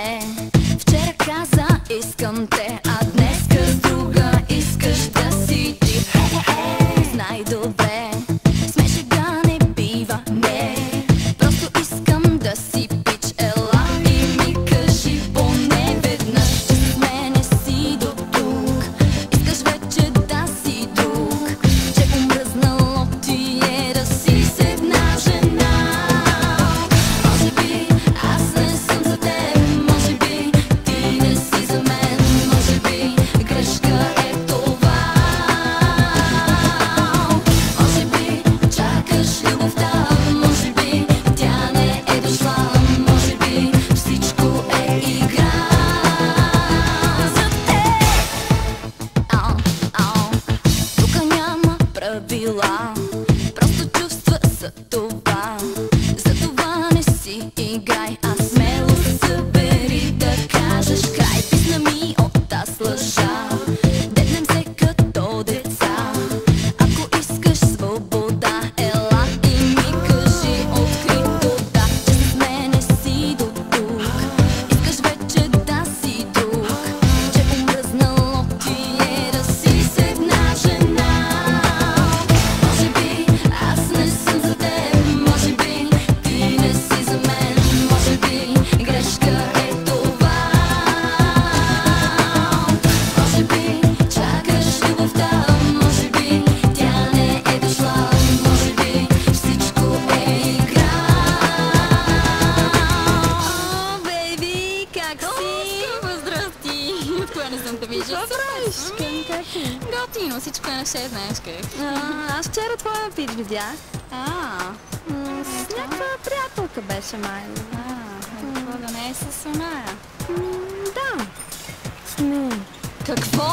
добре. Вчера каза искам те, а днеска с друга искаш да си ти. Знай добре, смешега не бива, не. Просто искам да си пич, ела и ми кажи поне веднъж, че с мене си до тук. Искаш вече да си друг, че омръзнало ти е да си с една жена. Може би аз не съм за теб, може би ти не си за мен, може би грешка е това. Може би чакаш любовта, може би тя не е дошла, може би всичко е игра за теб. Тук няма правила, просто чувства са това. Затова не си играй, а смело се събери да кажеш край. Писна ми от аз лъжа, дебнем се като деца. Ако искаш свобода, ела и ми кажи открито да, че с мене си до тук. Искаш вече да си друг, че омръзнало ти е да си с една жена. Може би аз не съм за теб, може би ти не си за мен, може би грешка е това. Може би чакаш любовта, може би тя не е дошла, може би всичко е игра. О, бейби, как си? Здрасти! Откога не съм те виждала? Какво правиш? Как си? Готино, всичко е на 6, знаеш как. Аз вчера твоя пич видях. С някаква приятелка беше май. Какво да не е с Соная? Да. С нея. Какво?